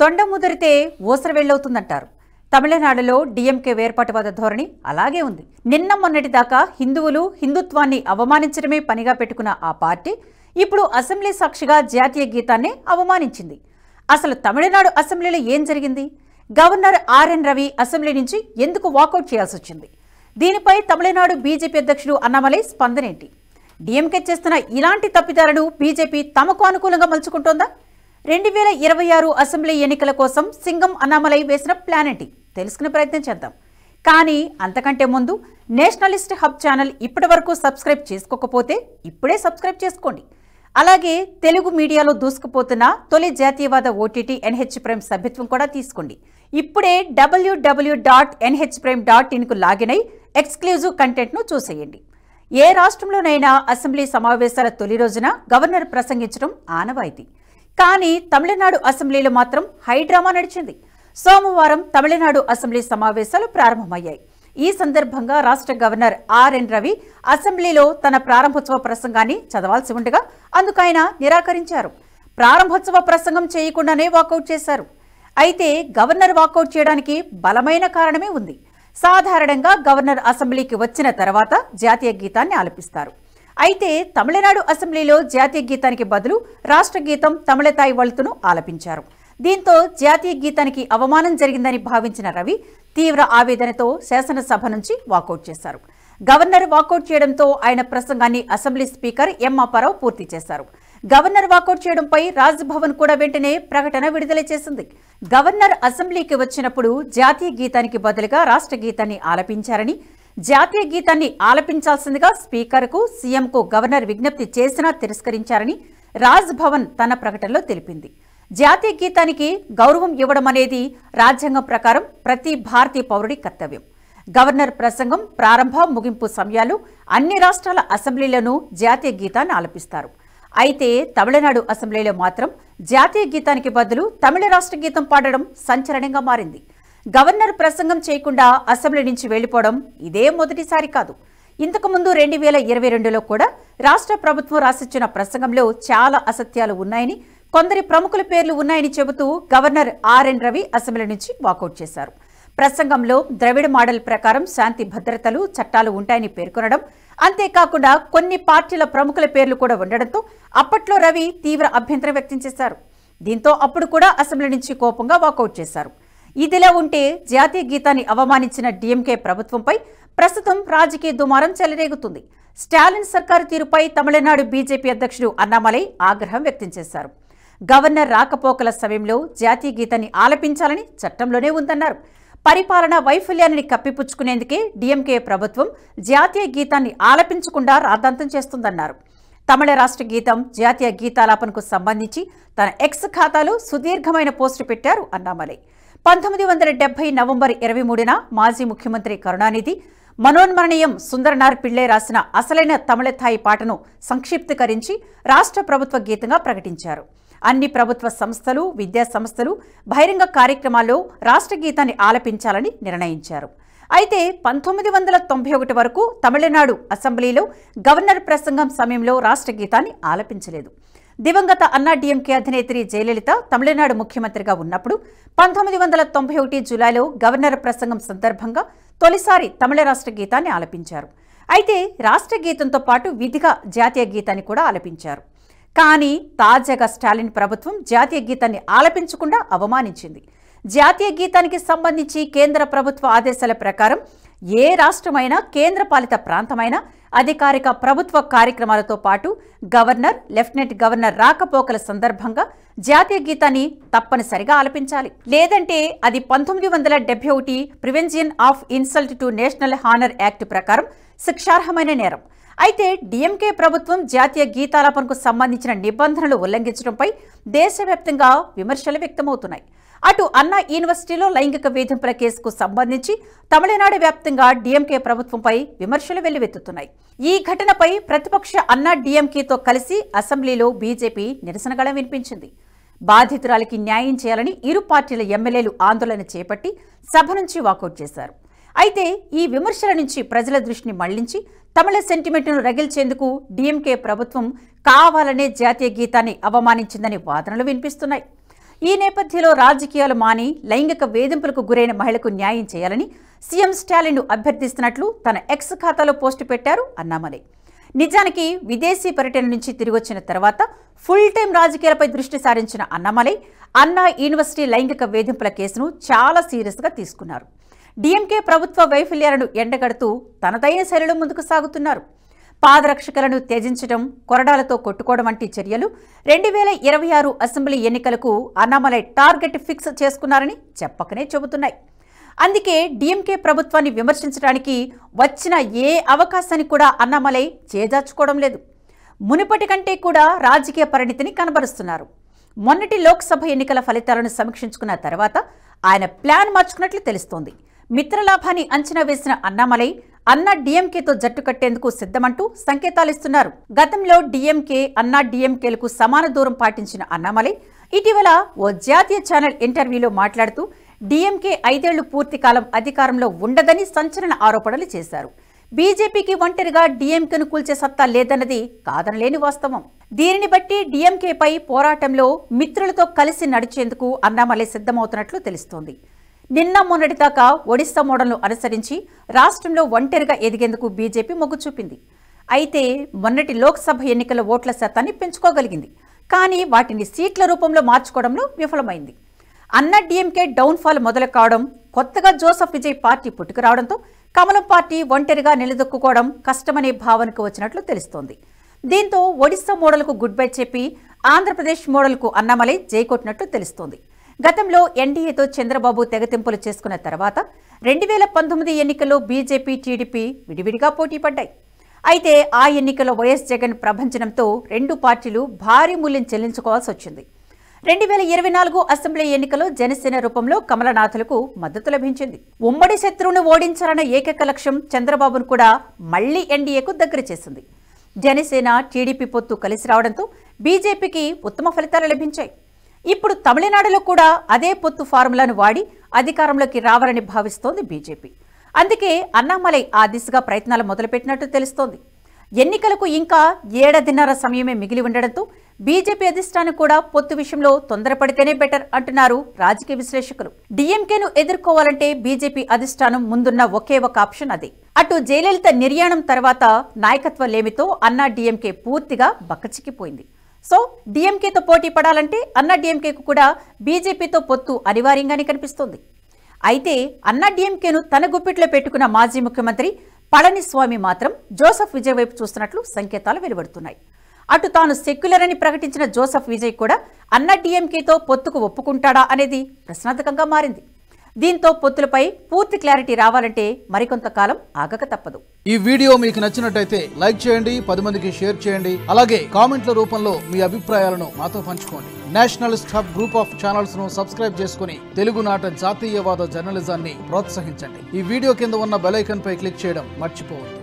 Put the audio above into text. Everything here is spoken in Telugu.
తొండ ముదిరితే ఊసర వెళ్ళవుతుందంటారు. తమిళనాడులో డీఎంకే వేర్పాటువాద ధోరణి అలాగే ఉంది. నిన్న మొన్నటి దాకా హిందువులు హిందుత్వాన్ని అవమానించడమే పనిగా పెట్టుకున్న ఆ పార్టీ ఇప్పుడు అసెంబ్లీ సాక్షిగా జాతీయ గీతాన్నే అవమానించింది. అసలు తమిళనాడు అసెంబ్లీలో ఏం జరిగింది? గవర్నర్ ఆర్ఎన్ రవి అసెంబ్లీ నుంచి ఎందుకు వాకౌట్ చేయాల్సి వచ్చింది? దీనిపై తమిళనాడు బీజేపీ అధ్యక్షుడు అన్నామలై స్పందనేంటి? డీఎంకే చేస్తున్న ఇలాంటి తప్పిదాలను బీజేపీ తమకు అనుకూలంగా మలుచుకుంటోందా? 2026 అసెంబ్లీ ఎన్నికల కోసం సింగం అన్నామలై వేసిన ప్లాన్ ఏంటి తెలుసుకునే ప్రయత్నం చేద్దాం. కానీ అంతకంటే ముందు నేషనలిస్ట్ హబ్ ఛానల్ ఇప్పటివరకు సబ్స్క్రైబ్ చేసుకోకపోతే ఇప్పుడే సబ్స్క్రైబ్ చేసుకోండి. అలాగే తెలుగు మీడియాలో దూసుకుపోతున్న తొలి జాతీయవాద ఓటీటీ ఎన్హెచ్ ప్రైమ్ సభ్యత్వం కూడా తీసుకోండి. ఇప్పుడే www.nhprime.in కు లాగిన్ అయి ఎక్స్క్లూజివ్ కంటెంట్ను చూసేయండి. ఏ రాష్ట్రంలోనైనా అసెంబ్లీ సమావేశాల తొలి రోజున గవర్నర్ ప్రసంగించడం ఆనవాయితీ. కానీ తమిళనాడు అసెంబ్లీలో మాత్రం హైడ్రామా నడిచింది. సోమవారం తమిళనాడు అసెంబ్లీ సమావేశాలు ప్రారంభమయ్యాయి. ఈ సందర్భంగా రాష్ట్ర గవర్నర్ ఆర్ఎన్ రవి అసెంబ్లీలో తన ప్రారంభోత్సవ ప్రసంగాన్ని చదవాల్సి ఉండగా అందుకు ఆయన నిరాకరించారు. ప్రారంభోత్సవ ప్రసంగం చేయకుండానే వాకౌట్ చేశారు. అయితే గవర్నర్ వాకౌట్ చేయడానికి బలమైన కారణమే ఉంది. సాధారణంగా గవర్నర్ అసెంబ్లీకి వచ్చిన తర్వాత జాతీయ గీతాన్ని ఆలపిస్తారు. అయితే తమిళనాడు అసెంబ్లీలో జాతీయ గీతానికి బదులు రాష్ట్ర గీతం తమిళతాయి వళుతును ఆలపించారు. దీంతో జాతీయ గీతానికి అవమానం జరిగిందని భావించిన రవి తీవ్ర ఆవేదనతో శాసనసభ నుంచి వాకౌట్ చేశారు. గవర్నర్ వాకౌట్ చేయడంతో ఆయన ప్రసంగాన్ని అసెంబ్లీ స్పీకర్ ఎం అప్పారావు పూర్తి చేశారు. గవర్నర్ వాకౌట్ చేయడంపై రాజ్భవన్ కూడా వెంటనే ప్రకటన విడుదల చేసింది. గవర్నర్ అసెంబ్లీకి వచ్చినప్పుడు జాతీయ గీతానికి బదులుగా రాష్ట్ర గీతాన్ని ఆలపించారని, జాతీయ గీతాన్ని ఆలపించాల్సిందిగా స్పీకర్కు సీఎంకు గవర్నర్ విజ్ఞప్తి చేసినా తిరస్కరించారని రాజ్భవన్ తన ప్రకటనలో తెలిపింది. జాతీయ గీతానికి గౌరవం ఇవ్వడం అనేది రాజ్యాంగం ప్రకారం ప్రతి భారతీయ పౌరుడి కర్తవ్యం. గవర్నర్ ప్రసంగం ప్రారంభ ముగింపు సమయాలు అన్ని రాష్ట్రాల అసెంబ్లీలను జాతీయ గీతాన్ని ఆలపిస్తారు. అయితే తమిళనాడు అసెంబ్లీలో మాత్రం జాతీయ గీతానికి బదులు తమిళ రాష్ట్ర గీతం పాడడం సంచలనంగా మారింది. గవర్నర్ ప్రసంగం చేయకుండా అసెంబ్లీ నుంచి వెళ్లిపోవడం ఇదే మొదటిసారి కాదు. ఇంతకుముందు 2022లో కూడా రాష్ట్ర ప్రభుత్వం రాసిచ్చిన ప్రసంగంలో చాలా అసత్యాలు ఉన్నాయని, కొందరి ప్రముఖుల పేర్లు ఉన్నాయని చెబుతూ గవర్నర్ ఆర్ఎన్ రవి అసెంబ్లీ నుంచి వాకౌట్ చేశారు. ప్రసంగంలో ద్రవిడ మోడల్ ప్రకారం శాంతి భద్రతలు చట్టాలు ఉంటాయని పేర్కొనడం, అంతేకాకుండా కొన్ని పార్టీల ప్రముఖుల పేర్లు కూడా ఉండడంతో అప్పట్లో రవి తీవ్ర అభ్యంతరం వ్యక్తం చేశారు. దీంతో అప్పుడు కూడా అసెంబ్లీ నుంచి కోపంగా వాకౌట్ చేశారు. ఇదిలా ఉంటే జాతీయ గీతాన్ని అవమానించిన డీఎంకే ప్రభుత్వంపై ప్రస్తుతం రాజకీయ దుమారం చెలరేగుతుంది. స్టాలిన్ సర్కారు తీరుపై తమిళనాడు బీజేపీ అధ్యక్షుడు అన్నామలై ఆగ్రహం వ్యక్తం చేశారు. గవర్నర్ రాకపోకల సమయంలో జాతీయ గీతాన్ని ఆలపించాలని చట్టంలోనే ఉందన్నారు. పరిపాలనా వైఫల్యాన్ని కప్పిపుచ్చుకునేందుకే డీఎంకే ప్రభుత్వం జాతీయ గీతాన్ని ఆలపించకుండా రాద్ధాంతం చేస్తుందన్నారు. తమిళ రాష్ట్ర గీతం జాతీయ గీతాలాపనకు సంబంధించి తన ఎక్స్ ఖాతాలో సుదీర్ఘమైన పోస్టు పెట్టారు అన్నామలై. 1970 నవంబర్ 23న మాజీ ముఖ్యమంత్రి కరుణానిధి మనోన్మరణీయం సుందరనార్ పిళ్ళై రాసిన అసలైన తమిళతాయి పాటను సంక్షిప్తీకరించి రాష్ట్ర ప్రభుత్వ గీతంగా ప్రకటించారు. అన్ని ప్రభుత్వ సంస్థలు, విద్యా సంస్థలు బహిరంగ కార్యక్రమాల్లో రాష్ట్ర గీతాన్ని ఆలపించాలని నిర్ణయించారు. అయితే 1991 వరకు తమిళనాడు అసెంబ్లీలో గవర్నర్ ప్రసంగం సమయంలో రాష్ట్ర గీతాన్ని ఆలపించలేదు. దివంగత అన్నా డీఎంకే అధినేత్రి జయలలిత తమిళనాడు ముఖ్యమంత్రిగా ఉన్నప్పుడు 1991 జూలైలో గవర్నర్ ప్రసంగం సందర్భంగా తొలిసారి తమిళ రాష్ట్ర గీతాన్ని ఆలపించారు. అయితే రాష్ట్ర గీతంతో పాటు విధిగా జాతీయ గీతాన్ని కూడా ఆలపించారు. కానీ తాజాగా స్టాలిన్ ప్రభుత్వం జాతీయ గీతాన్ని ఆలపించకుండా అవమానించింది. జాతీయ గీతానికి సంబంధించి కేంద్ర ప్రభుత్వ ఆదేశాల ప్రకారం ఏ రాష్ట్రమైనా, కేంద్రపాలిత ప్రాంతమైనా అధికారిక ప్రభుత్వ కార్యక్రమాలతో పాటు గవర్నర్, లెఫ్టినెంట్ గవర్నర్ రాకపోకల సందర్భంగా జాతీయ గీతాన్ని తప్పనిసరిగా ఆలపించాలి. లేదంటే అది 1971 prevention of insult to national honour act ప్రకారం శిక్షార్హమైన నేరం. అయితే డీఎంకే ప్రభుత్వం జాతీయ గీతాలాపనకు సంబంధించిన నిబంధనలు ఉల్లంఘించడంపై దేశవ్యాప్తంగా విమర్శలు వ్యక్తమవుతున్నాయి. అటు అన్నా యూనివర్సిటీలో లైంగిక వేధింపుల కేసుకు సంబంధించి తమిళనాడు వ్యాప్తంగా డీఎంకే ప్రభుత్వంపై విమర్శలు వెల్లువెత్తుతున్నాయి. ఈ ఘటనపై ప్రతిపక్ష అన్నా డీఎంకేతో కలిసి అసెంబ్లీలో బీజేపీ నిరసన గళం వినిపించింది. బాధితురాలికి న్యాయం చేయాలని ఇరు పార్టీల ఎమ్మెల్యేలు ఆందోళన చేపట్టి సభ నుంచి వాకౌట్ చేశారు. అయితే ఈ విమర్శల నుంచి ప్రజల దృష్టిని మళ్లించి తమిళ సెంటిమెంట్ను రగిల్చేందుకు డీఎంకే ప్రభుత్వం కావాలనే జాతీయ గీతాన్ని అవమానించిందని వాదనలు వినిపిస్తున్నాయి. ఈ నేపథ్యంలో రాజకీయాలు మాని లైంగిక వేధింపులకు గురైన మహిళకు న్యాయం చేయాలని సీఎం స్టాలిన్ను అభ్యర్థిస్తున్నట్లు తన ఎక్స్ ఖాతాలో పోస్టు పెట్టారు అన్నామలై. నిజానికి విదేశీ పర్యటన నుంచి తిరిగొచ్చిన తర్వాత ఫుల్ టైం రాజకీయాలపై దృష్టి సారించిన అన్నామలై అన్నా యూనివర్సిటీ లైంగిక వేధింపుల కేసును చాలా సీరియస్గా తీసుకున్నారు. డీఎంకే ప్రభుత్వ వైఫల్యాలను ఎండగడుతూ తనదైన శైలిలో ముందుకు సాగుతున్నారు. పాదరక్షకులను త్యజించడం, కొరడాలతో కొట్టుకోవడం వంటి చర్యలు 2026 అసెంబ్లీ ఎన్నికలకు అన్నామలై టార్గెట్ ఫిక్స్ చేసుకున్నారని చెప్పకనే చెబుతున్నాయి. అందుకే డీఎంకే ప్రభుత్వాన్ని విమర్శించడానికి వచ్చిన ఏ అవకాశాన్ని కూడా అన్నామలై చేజార్చుకోవడం లేదు. మునుపటి కంటే కూడా రాజకీయ పరిణితిని కనబరుస్తున్నారు. మొన్నటి లోక్సభ ఎన్నికల ఫలితాలను సమీక్షించుకున్న తర్వాత ఆయన ప్లాన్ మార్చుకున్నట్లు తెలుస్తోంది. మిత్రలాభాన్ని అంచనా వేసిన అన్నామలై అన్నా డీఎంకేతో జట్టు కట్టేందుకు సిద్ధమంటూ సంకేతాలిస్తున్నారు. గతంలో డీఎంకే అన్నా డీఎంకేలకు సమాన దూరం పాటించిన అన్నామలై ఇటీవల ఓ జాతీయ ఛానల్ ఇంటర్వ్యూలో మాట్లాడుతూ డీఎంకే 5 ఏళ్లు పూర్తి కాలం అధికారంలో ఉండదని సంచలన ఆరోపణలు చేశారు. బీజేపీకి ఒంటరిగా డీఎంకేను కూల్చే సత్తా లేదన్నది కాదనలేని వాస్తవం. దీనిని బట్టి డీఎంకేపై పోరాటంలో మిత్రులతో కలిసి నడిచేందుకు అన్నామలై సిద్ధమవుతున్నట్లు తెలుస్తోంది. నిన్న మొన్నటిదాకా ఒడిశా మోడల్ను అనుసరించి రాష్ట్రంలో ఒంటరిగా ఎదిగేందుకు బీజేపీ మొగ్గు చూపింది. అయితే మొన్నటి లోక్సభ ఎన్నికల ఓట్ల శాతాన్ని పెంచుకోగలిగింది. కానీ వాటిని సీట్ల రూపంలో మార్చుకోవడంలో విఫలమైంది. అన్నా డీఎంకే డౌన్ఫాల్ మొదలు కావడం, కొత్తగా జోసెఫ్ విజయ్ పార్టీ పుట్టుకురావడంతో కమలం పార్టీ ఒంటరిగా నిలదొక్కుకోవడం కష్టమనే భావనకు వచ్చినట్లు తెలుస్తోంది. దీంతో ఒడిశా మోడల్కు గుడ్ బై చెప్పి ఆంధ్రప్రదేశ్ మోడల్కు అన్నామలై జైకొట్టినట్లు తెలుస్తోంది. గతంలో ఎన్డీఏతో చంద్రబాబు తెగతింపులు చేసుకున్న తర్వాత 2019 ఎన్నికల్లో బీజేపీ, టీడీపీ విడివిడిగా పోటీ పడ్డాయి. అయితే ఆ ఎన్నికల్లో వైఎస్ జగన్ ప్రభంజనంతో రెండు పార్టీలు భారీ మూల్యం చెల్లించుకోవాల్సి వచ్చింది. 2024 అసెంబ్లీ ఎన్నికల్లో జనసేన రూపంలో కమలనాథులకు మద్దతు లభించింది. ఉమ్మడి శత్రువును ఓడించాలన్న ఏకైక లక్ష్యం చంద్రబాబును కూడా మళ్లీ ఎన్డీఏకు దగ్గర చేసింది. జనసేన, టీడీపీ పొత్తు కలిసి రావడంతో బీజేపీకి ఉత్తమ ఫలితాలు లభించాయి. ఇప్పుడు తమిళనాడులో కూడా అదే పొత్తు ఫార్ములాను వాడి అధికారంలోకి రావాలని భావిస్తోంది బీజేపీ. అందుకే అన్నామలై ఆ దిశగా ప్రయత్నాలు మొదలుపెట్టినట్టు తెలుస్తోంది. ఎన్నికలకు ఇంకా 7.5 సమయమే మిగిలి ఉండడంతో బీజేపీ అధిష్టానం కూడా పొత్తు విషయంలో తొందరపడితేనే బెటర్ అంటున్నారు రాజకీయ విశ్లేషకులు. డీఎంకేను ఎదుర్కోవాలంటే బీజేపీ అధిష్టానం ముందున్న ఒకే ఒక ఆప్షన్ అదే. అటు జయలలిత నిర్యాణం తర్వాత నాయకత్వ లేమితో అన్నా డీఎంకే పూర్తిగా బక్కచిక్కిపోయింది. సో డీఎంకేతో పోటీ పడాలంటే అన్నా డీఎంకేకు కూడా బీజేపీతో పొత్తు అనివార్యంగానే కనిపిస్తోంది. అయితే అన్నా డీఎంకేను తన గుప్పిట్లో పెట్టుకున్న మాజీ ముఖ్యమంత్రి పళనిస్వామి మాత్రం జోసెఫ్ విజయ్ వైపు చూస్తున్నట్లు సంకేతాలు వెలువడుతున్నాయి. అటు తాను సెక్యులర్ అని ప్రకటించిన జోసెఫ్ విజయ్ కూడా అన్నా డీఎంకేతో పొత్తుకు ఒప్పుకుంటాడా అనేది ప్రశ్నార్థకంగా మారింది. దీంతో పొత్తులపై పూర్తి క్లారిటీ రావాలంటే మరికొంతకాలం ఆగక తప్పదు. ఈ వీడియో మీకు నచ్చినట్టయితే లైక్ చేయండి, 10 మందికి షేర్ చేయండి. అలాగే కామెంట్ల రూపంలో మీ అభిప్రాయాలను మాతో పంచుకోండి. Nationalist hub group of channels ను సబ్స్క్రైబ్ చేసుకుని తెలుగునాట జాతీయవాద జర్నలిజాన్ని ప్రోత్సహించండి. ఈ వీడియో కింద ఉన్న బెల్ ఐకాన్ పై క్లిక్ చేయడం మర్చిపోవద్దు.